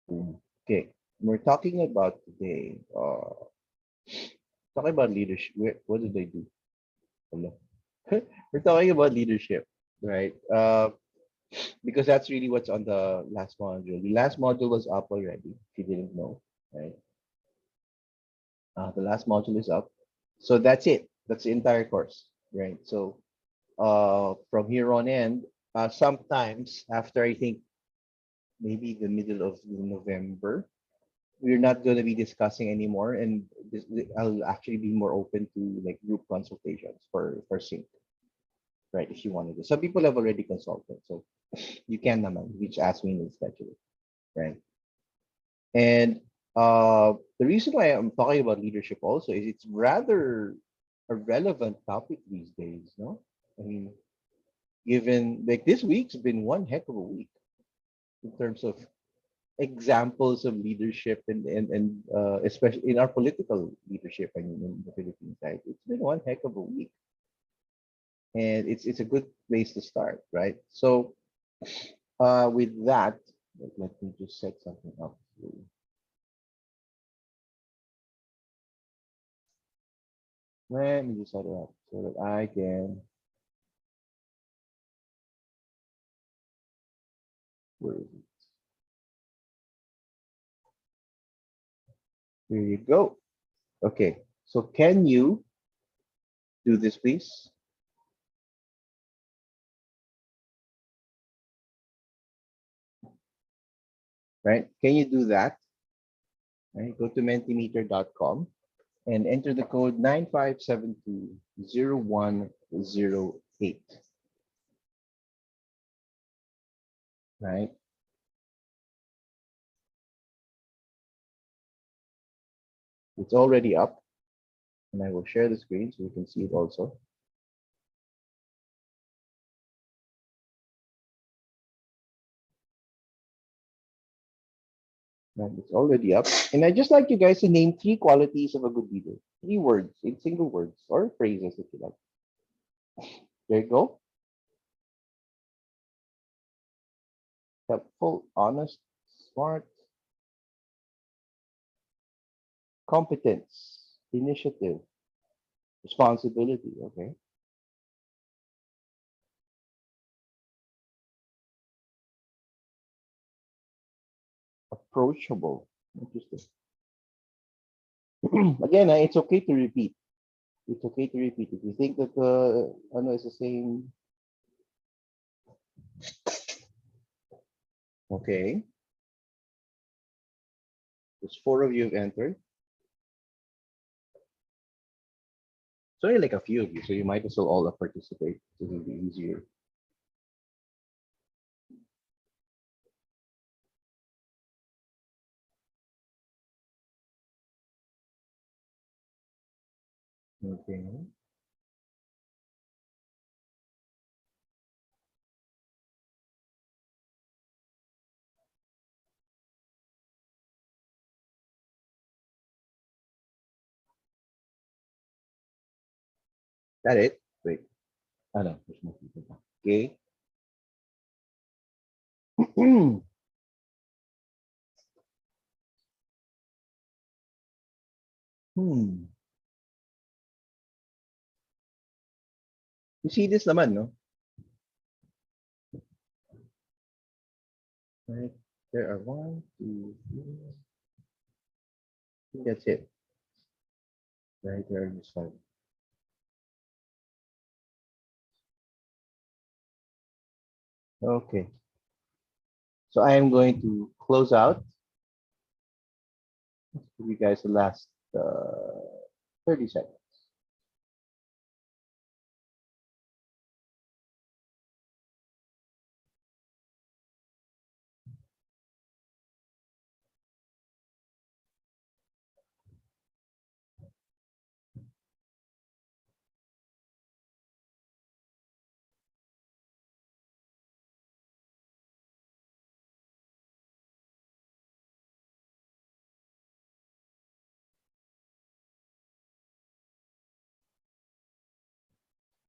Okay, we're talking about today. Talking about leadership. What did I do? Hello. We're talking about leadership, right? Because that's really what's on the last module. The last module was up already. If you didn't know, right? The last module is up, so that's it. That's the entire course, right? So, from here on in, sometimes after I think maybe the middle of November, we're not going to be discussing anymore, and I'll actually be more open to like group consultations for sync, right? If you want to do. Some people have already consulted, so you can naman reach ask me in the schedule, right? And the reason why I'm talking about leadership also is it's rather a relevant topic these days, no? I mean, given like this week's been one heck of a week in terms of examples of leadership and especially in our political leadership. I mean, in the Philippines, right? It's been one heck of a week, and it's a good place to start, right? So, with that, let me just set something up. Let me just set it up so that I can. Where is it? Here you go. Okay. So can you do this, please? Right? Can you do that? Right? Go to mentimeter.com and enter the code 95720108. Right? It's already up, and I will share the screen so you can see it also. Right? It's already up. And I just like you guys to name three qualities of a good leader. Three words in single words or phrases if you like. There you go. Helpful, honest, smart, competence, initiative, responsibility. Okay. Approachable. Interesting. Again, it's okay to repeat. It's okay to repeat. If you think that ano is the same, okay. There's four of you have entered. So only like a few of you, so you might as well all participate. It will be easier. Okay. That it? Wait. I know. There's more people. Okay. hmm. You see this naman, no? Right. There are one, two, three. I think that's it. Right there in this one. Okay. So I am going to close out. Give you guys the last 30 seconds.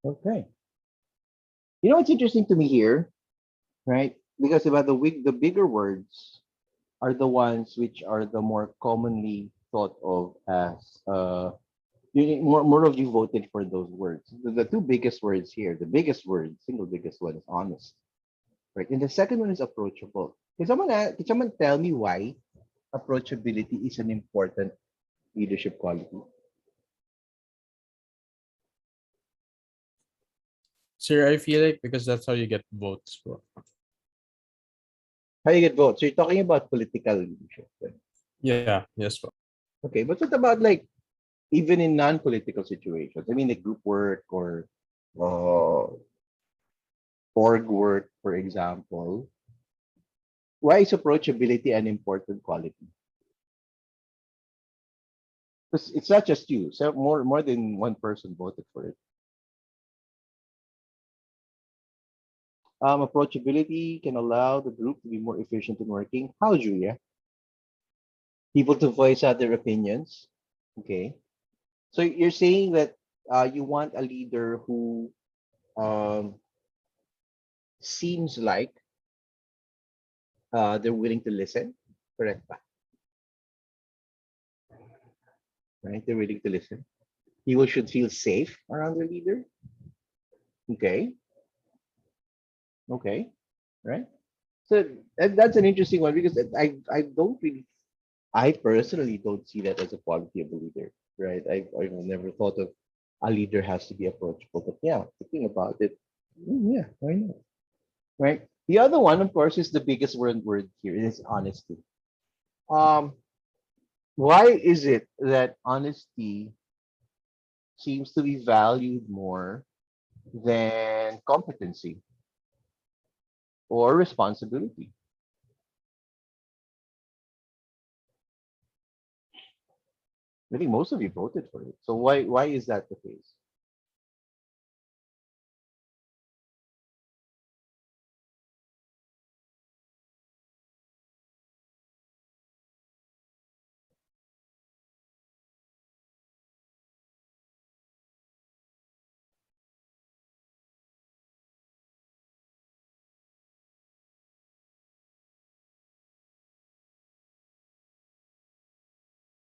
Okay. You know what's interesting to me here, right? Because about the bigger words, are the ones which are the more commonly thought of as more of you voted for those words. The two biggest words here, the biggest word, single biggest one is honest, right? And the second one is approachable. Can someone tell me why approachability is an important leadership quality? Sir, I feel like because that's how you get votes, bro. How you get votes? So you're talking about political leadership, right? Yeah, yes, bro. Okay, but what about like even in non-political situations? I mean, like group work or uh, org work, for example. Why is approachability an important quality? Because it's not just you. So more than one person voted for it. Approachability can allow the group to be more efficient in working. How, Julia? People to voice out their opinions. Okay. So you're saying that you want a leader who um, seems like they're willing to listen. Correct ba? Right? They're willing to listen. People should feel safe around their leader. Okay. Okay. Right. So that's an interesting one because I don't really I personally don't see that as a quality of a leader, right? I've never thought of a leader has to be approachable, but yeah, thinking about it, yeah, why not? Right. The other one, of course, is the biggest word here. It is honesty. Um, why is it that honesty seems to be valued more than competency or responsibility? I think most of you voted for it. So why is that the case?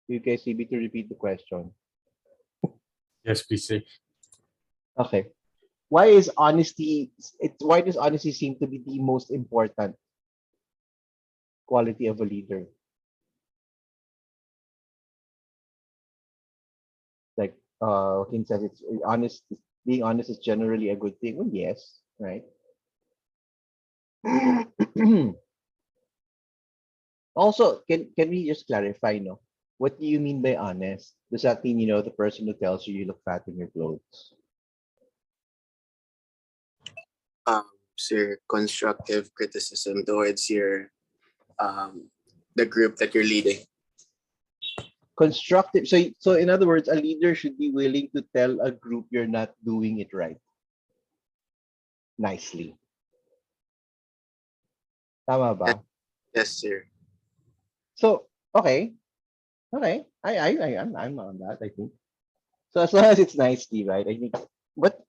You guys need me to repeat the question. Yes, please say. Okay. Why does honesty seem to be the most important quality of a leader? Like King says, it's honest. Being honest is generally a good thing. Well, yes, right. Also, can we just clarify, no? What do you mean by honest? Does that mean the person who tells you you look fat in your clothes? um, Sir, constructive criticism towards your um, the group that you're leading. Constructive. So in other words, a leader should be willing to tell a group you're not doing it right nicely. Tama Yes, ba? yes, sir. So okay, okay. I'm on that. I think so as long as it's nicely, right? I think, but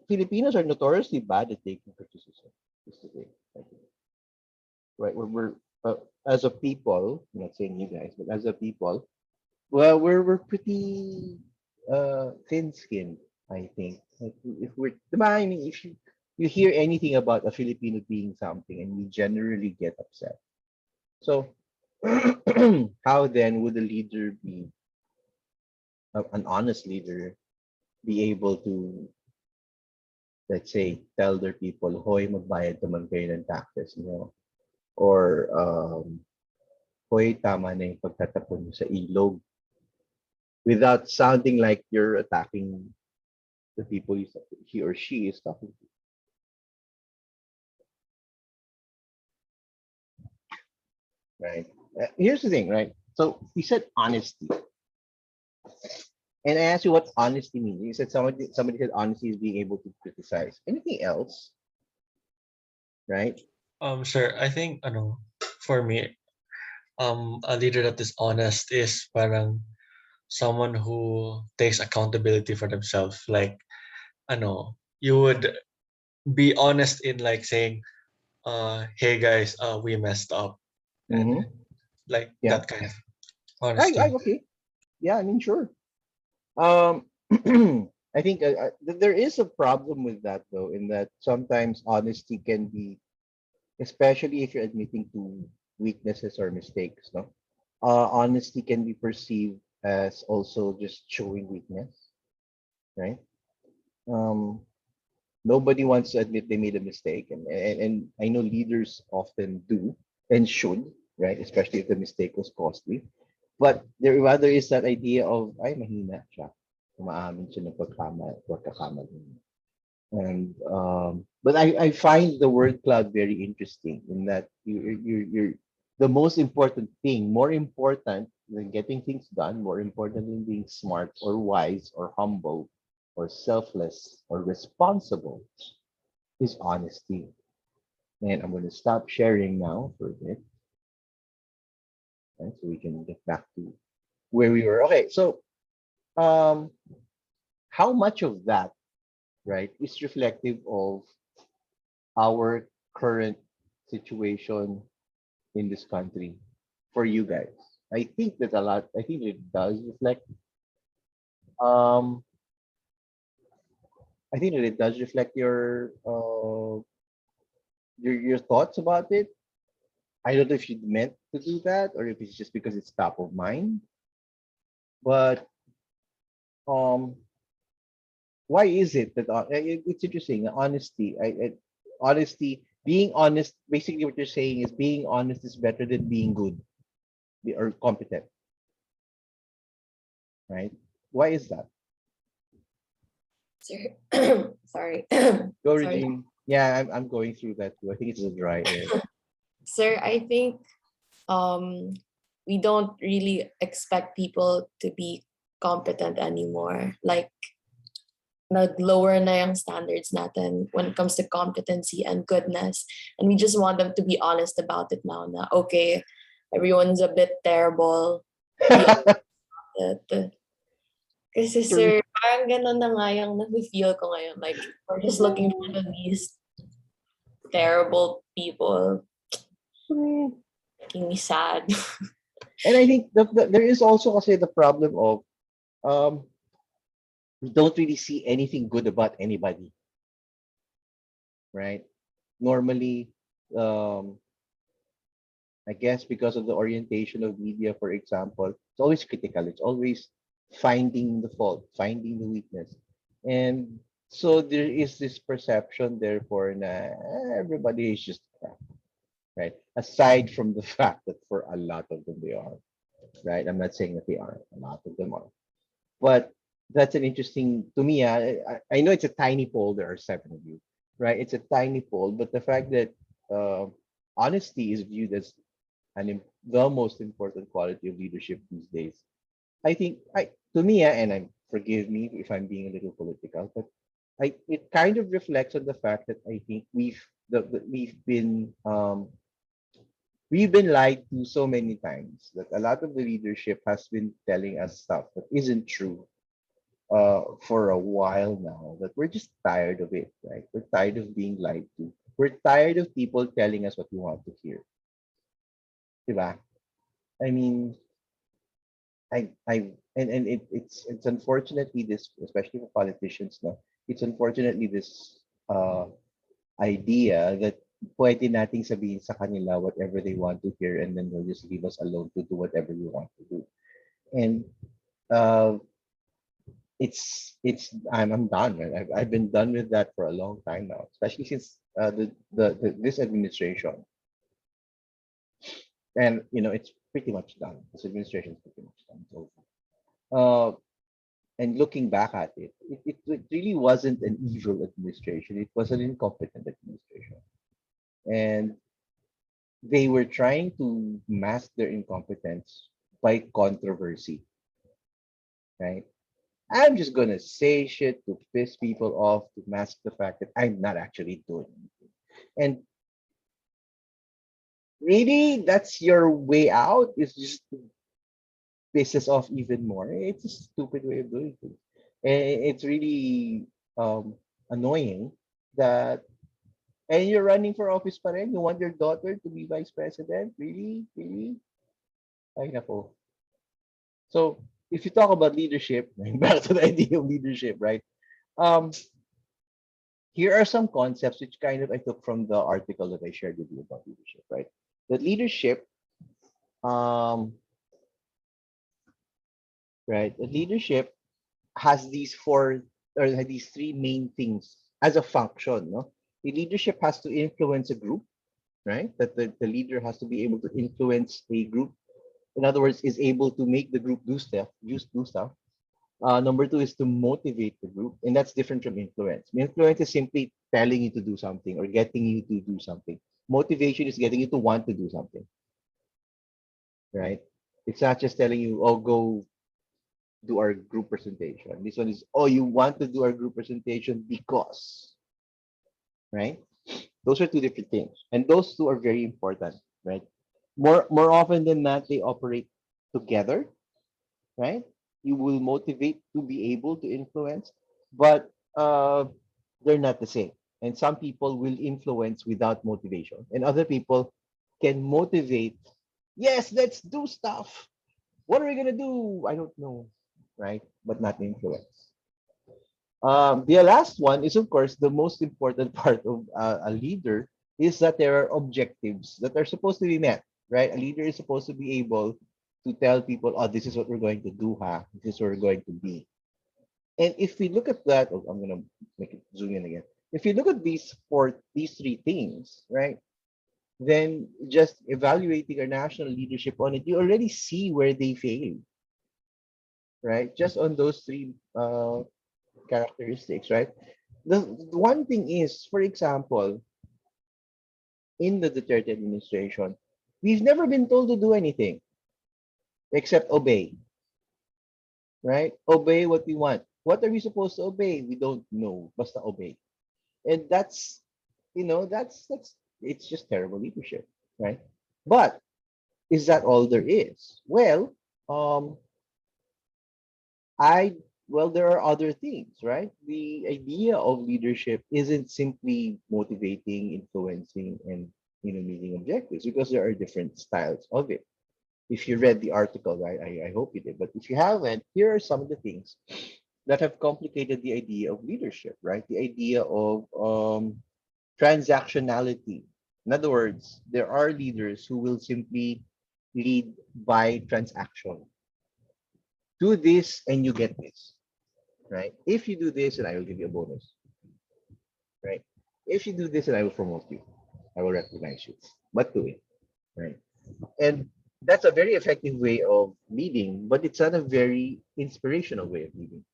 Filipinos are notoriously bad at taking criticism. Just to say, I think, right? We're as a people, I'm not saying you guys, but as a people, well, we're pretty thin-skinned. I think like, if we're, diba, I mean, if you hear anything about a Filipino being something, and you generally get upset. So, how then would a leader be an honest leader be able to, let's say, tell their people, hoy, magbayad naman kayo ng taxes nyo. Or, hoy, tama na yung pagtatapon nyo sa ilog. Without sounding like you're attacking the people he or she is talking to. Right? Here's the thing, right? So, we said honesty. And I asked you what honesty means. You said somebody said honesty is being able to criticize. Anything else, right? Sure. I think for me, a leader that is honest is parang someone who takes accountability for themselves. Like, you would be honest in like saying, hey guys, we messed up. and Mm-hmm. like Yeah. that kind of honesty. Okay. Yeah, I mean, sure. I think there is a problem with that though, in that sometimes honesty can be, especially if you're admitting to weaknesses or mistakes, no? Honesty can be perceived as also just showing weakness, right? Um, Nobody wants to admit they made a mistake, and I know leaders often do and should, right? Especially if the mistake was costly. But there rather is that idea of, ay, mahina siya. Umaamin siya ng pagkakamali. And but I find the word cloud very interesting in that you're the most important thing, more important than getting things done, more important than being smart or wise or humble or selfless or responsible is honesty. And I'm going to stop sharing now for a bit, right, so we can get back to where we were. Okay, so um, how much of that, right, is reflective of our current situation in this country for you guys? I think that a lot. I think it does reflect. Um, I think that it does reflect your thoughts about it. I don't know if you meant to do that or if it's just because it's top of mind. But um, why is it that it's interesting? Honesty, being honest. Basically, what you're saying is being honest is better than being good or competent, right? Why is that? Sir, sorry. Go, Sorry. Regine. Yeah, I'm going through that too. I think it's a dry air. Sir, I think um we don't really expect people to be competent anymore. Like nag-lower na yung standards natin when it comes to competency and goodness. And we just want them to be honest about it now na, okay, everyone's a bit terrible. Be honest. Kasi True. sir, parang ganun na nga yung nafe-feel ko ngayon. Like, we're just looking for the least terrible people. Making me sad. And I think there is also kasi the problem of um we don't really see anything good about anybody, right? Normally, um, I guess because of the orientation of media, for example, it's always critical. It's always finding the fault, finding the weakness. And so there is this perception, therefore, na everybody is just crap, right? Aside from the fact that for a lot of them they are, right? I'm not saying that they aren't. A lot of them are. But that's an interesting, to me, I know it's a tiny poll. There are seven of you, right? It's a tiny poll, but the fact that honesty is viewed as the most important quality of leadership these days. I think to me, and I forgive me if I'm being a little political, but it kind of reflects on the fact that I think we've been lied to so many times that a lot of the leadership has been telling us stuff that isn't true for a while now, that we're just tired of it, right? We're tired of being lied to. We're tired of people telling us what we want to hear. Diba? I mean, it's unfortunately this, especially for politicians, no, it's unfortunately this idea that pwede nating sabihin sa kanila whatever they want to hear and then they'll just leave us alone to do whatever we want to do. And uh, I'm done. Right? I've been done with that for a long time now, especially since this administration. And it's pretty much done. This administration is pretty much done. It's over. And looking back at it really wasn't an evil administration. It was an incompetent administration, and they were trying to mask their incompetence by controversy. Right? I'm just gonna say shit to piss people off to mask the fact that I'm not actually doing anything. And really, that's your way out? Is just to piss us off even more? It's a stupid way of doing things. And it's really annoying that And you're running for office pa rin? You want your daughter to be vice president? Really? Really? Ay, nako. So, if you talk about leadership, back to the idea of leadership, right? Um, Here are some concepts which kind of I took from the article that I shared with you about leadership, right? That leadership, um, right? That leadership has these four or these three main things as a function, no? The leadership has to influence a group, right? That the leader has to be able to influence a group. In other words, is able to make the group do stuff. Number two is to motivate the group, and that's different from influence. Influence is simply telling you to do something or getting you to do something. Motivation is getting you to want to do something, right? It's not just telling you, oh, go do our group presentation. This one is, oh, you want to do our group presentation because, right? Those are two different things, and those two are very important, right? More often than not, they operate together, right? You will motivate to be able to influence, but they're not the same. And some people will influence without motivation, and other people can motivate. Yes, let's do stuff. What are we gonna do? I don't know, right? But not influence. The last one is, of course, the most important part of a leader is that there are objectives that are supposed to be met, right? A leader is supposed to be able to tell people, oh, this is what we're going to do, huh? This is what we're going to be. And if we look at that, oh, I'm gonna make it zoom in again. If you look at these three things, right? Then just evaluating our national leadership on it, you already see where they fail, right? Just on those three characteristics, right? The one thing is, for example, in the Duterte administration, we've never been told to do anything except obey, right? Obey what we want. What are we supposed to obey? We don't know. Basta obey. And that's, that's it's just terrible leadership, right? But is that all there is? Well, I well, there are other things, right? The idea of leadership isn't simply motivating, influencing, and meeting objectives because there are different styles of it. If you read the article, right, I hope you did. But if you haven't, here are some of the things that have complicated the idea of leadership, right? The idea of transactionality. In other words, there are leaders who will simply lead by transaction. Do this and you get this, right? If you do this, and I will give you a bonus, right? If you do this, and I will promote you, I will recognize you. But do it, right? And that's a very effective way of leading, but it's not a very inspirational way of leading,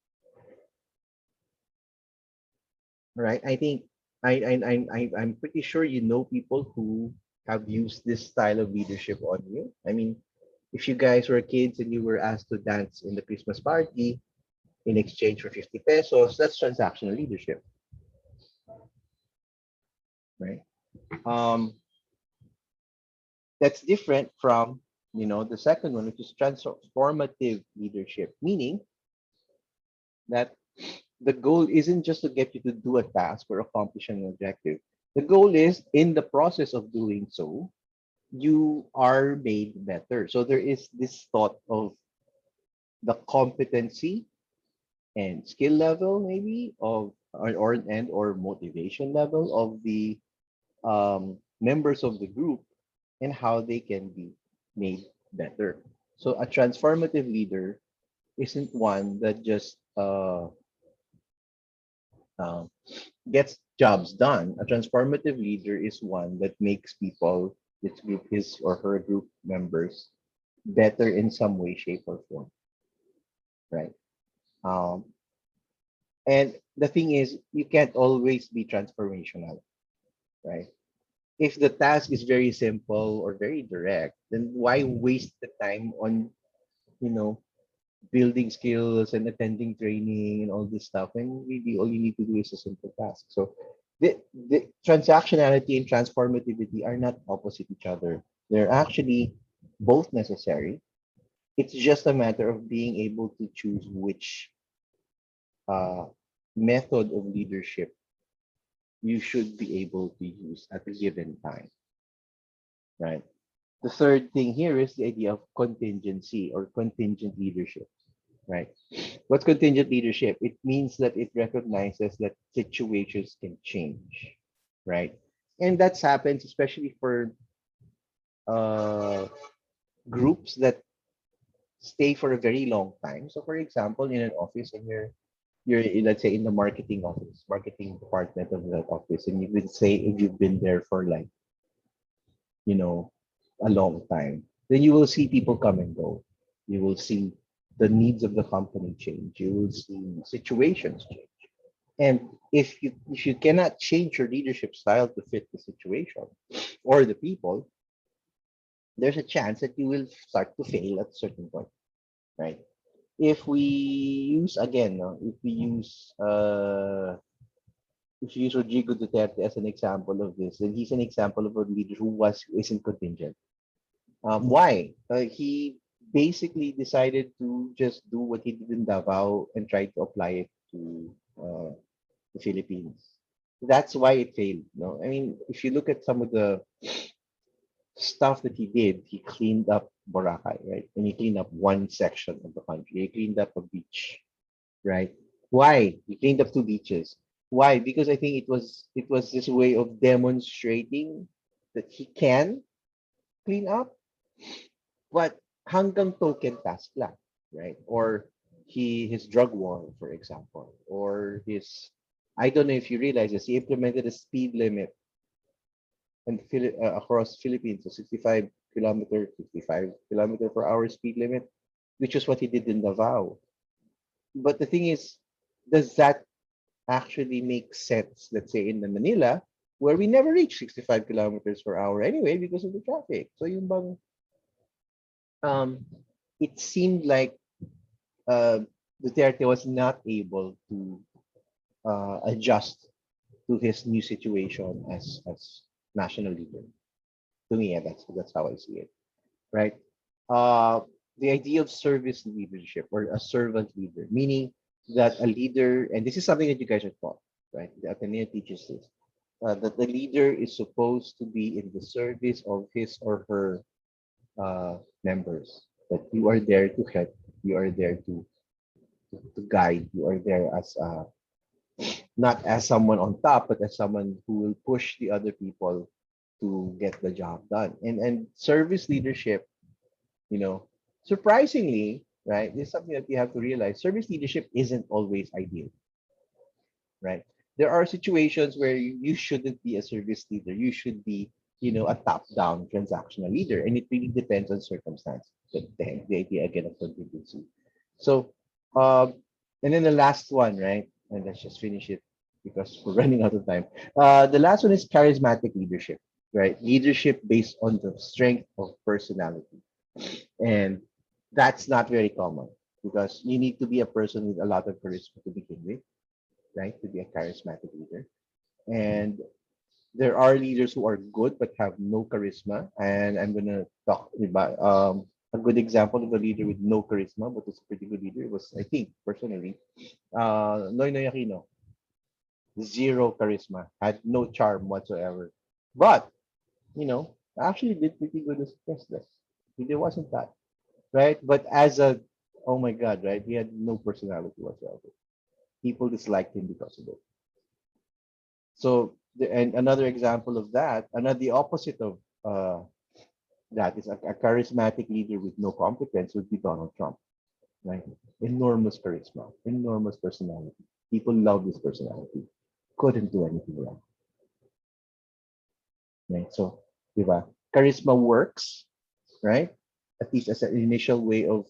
right? I think I'm pretty sure you know people who have used this style of leadership on you. I mean, if you guys were kids and you were asked to dance in the Christmas party in exchange for 50 pesos, that's transactional leadership, right? Um, that's different from the second one, which is transformative leadership, meaning that the goal isn't just to get you to do a task or accomplish an objective. The goal is in the process of doing so, you are made better. So there is this thought of the competency and skill level, maybe of or motivation level of the members of the group and how they can be made better. So a transformative leader isn't one that just uh, gets jobs done. A transformative leader is one that makes people, its group, his or her group members, better in some way, shape, or form, right? Um, and the thing is, you can't always be transformational, right? If the task is very simple or very direct, then why waste the time on, you know, building skills and attending training and all this stuff when really all you need to do is a simple task. So the transactionality and transformativity are not opposite each other. They're actually both necessary. It's just a matter of being able to choose which uh, method of leadership you should be able to use at a given time, right? The third thing here is the idea of contingency or contingent leadership, right? What's contingent leadership? It means that it recognizes that situations can change, right? And that's happens especially for uh, groups that stay for a very long time. So, for example, in an office, and let's say in the marketing office, marketing department of that office, and you would say if you've been there for like you know a long time, then you will see people come and go. You will see the needs of the company change. You will see situations change. And if you cannot change your leadership style to fit the situation or the people, there's a chance that you will start to fail at a certain point, right? If we use again, no, if you use Rodrigo Duterte as an example of this, then he's an example of a leader who isn't contingent. Why? He basically decided to just do what he did in Davao and try to apply it to the Philippines. That's why it failed. No, I mean, if you look at some of the stuff that he did, he cleaned up Boracay, right? And he cleaned up one section of the country. He cleaned up a beach, right? Why? He cleaned up two beaches. Why? Because I think it was this way of demonstrating that he can clean up, but hanggang token task lang, right? Or his drug war, for example, or his I don't know if you realize this, he implemented a speed limit and across Philippines, so 65 kilometer per hour speed limit, which is what he did in Davao. But the thing is, does that actually make sense? Let's say in the Manila, where we never reach 65 kilometers per hour anyway because of the traffic. So yung bang, it seemed like uh, Duterte was not able to adjust to his new situation as national leader. To me, yeah, that's how I see it, right? Uh, the idea of service leadership or a servant leader, meaning that a leader, and this is something that you guys are taught, right? The Ateneo teaches this, that the leader is supposed to be in the service of his or her members. That you are there to help, you are there to guide, you are there as not as someone on top, but as someone who will push the other people to get the job done. And service leadership, you know, surprisingly, right, this is something that you have to realize. Service leadership isn't always ideal, right? There are situations where you shouldn't be a service leader. You should be, a top-down transactional leader, and it really depends on circumstance. The idea again of contingency. So, and then the last one, right? And let's just finish it because we're running out of time. The last one is charismatic leadership, right? Leadership based on the strength of personality, and that's not very common because you need to be a person with a lot of charisma to begin with, right? To be a charismatic leader. And there are leaders who are good but have no charisma. And I'm gonna talk about a good example of a leader with no charisma, but was a pretty good leader. Was, I think, personally, Noynoy Aquino. Zero charisma, had no charm whatsoever. But, actually did pretty good as president. He wasn't that, right? But oh my God, right? He had no personality whatsoever. People disliked him because of it. So, and another example of that, another the opposite of that is a charismatic leader with no competence would be Donald Trump, right? Enormous charisma, enormous personality. People love his personality. Couldn't do anything wrong, right? So, diba? Charisma works, right? At least as an initial way of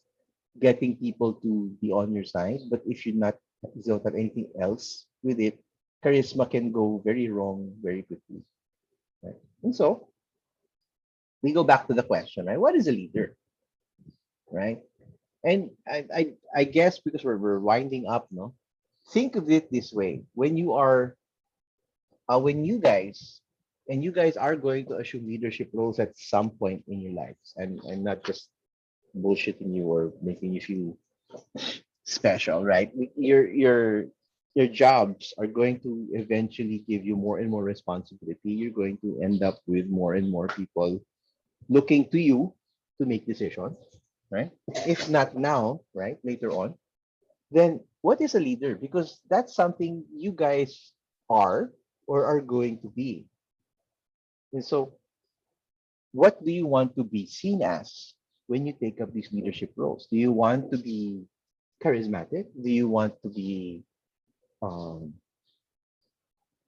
getting people to be on your side. But if you don't have anything else with it, charisma can go very wrong very quickly, right? And so we go back to the question, right? What is a leader, right? And I guess because we're winding up, no? Think of it this way: when you guys are going to assume leadership roles at some point in your lives, and I'm not just bullshitting you or making you feel special, right? your jobs are going to eventually give you more and more responsibility. You're going to end up with more and more people looking to you to make decisions, right? If not now, right, later on, then what is a leader? Because that's something you guys are or are going to be. And so, what do you want to be seen as when you take up these leadership roles? Do you want to be charismatic? Do you want to be, um,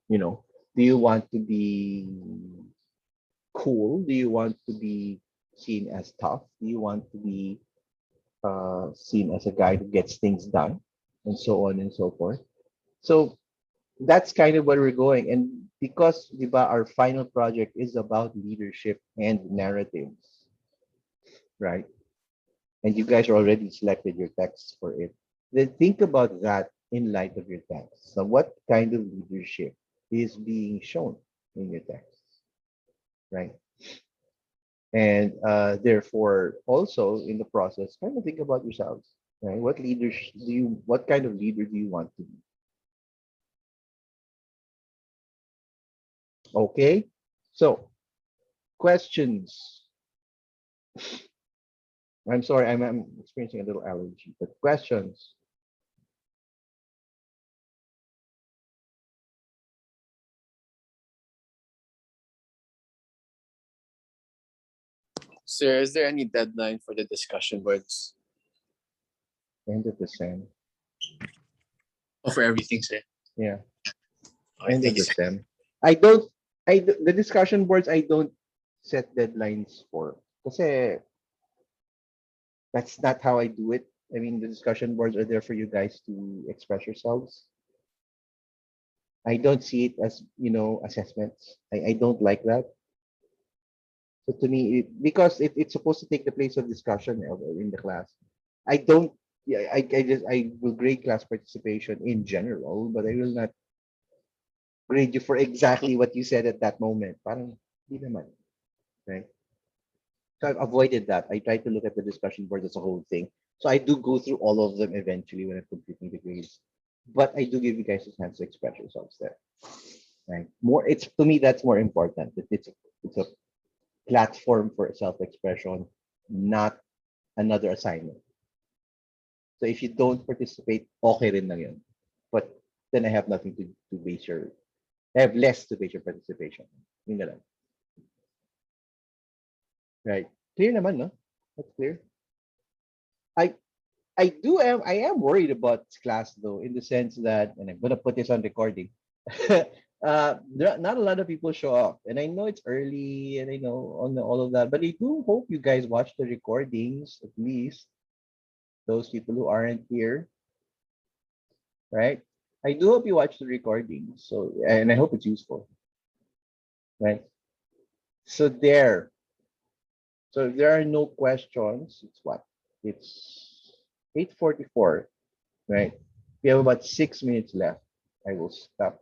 you know, do you want to be cool? Do you want to be seen as tough? Do you want to be seen as a guy who gets things done, and so on and so forth? So that's kind of where we're going. And because diba, our final project is about leadership and narratives, right? And you guys are already selected your texts for it. Then think about that in light of your text. So what kind of leadership is being shown in your text, right? And therefore, also in the process, kind of think about yourselves, right? What kind of leader do you want to be? Okay, so questions. I'm sorry, I'm experiencing a little allergy, but questions. Sir, is there any deadline for the discussion boards? End of the sem. Oh, for everything, sir. Yeah, Okay, end of thank you, the sir. sem. I don't. The discussion boards. I don't set deadlines for. Kasi that's not how I do it. I mean, the discussion boards are there for you guys to express yourselves. I don't see it as assessments. I don't like that. So to me, because it's supposed to take the place of discussion in the class. I don't. Yeah, I will grade class participation in general, but I will not grade you for exactly what you said at that moment. Parang di naman, right? So I've avoided that. I try to look at the discussion board as a whole thing. So I do go through all of them eventually when I'm completing the grades. But I do give you guys a chance to express yourselves there. Right? More it's to me that's more important. It's a platform for self-expression, not another assignment. So if you don't participate, okay rin lang yun. But then I have nothing to base your I have less to base your participation. Yun na lang. Right. Clear naman, no? That's clear. I I am worried about this class though, in the sense that, and I'm gonna put this on recording. Not a lot of people show up, and I know it's early, and I know on all of that, but I do hope you guys watch the recordings at least. Those people who aren't here, right? I do hope you watch the recordings, so and I hope it's useful, right? So there. So if there are no questions, it's what? It's 8:44, right? We have about 6 minutes left. I will stop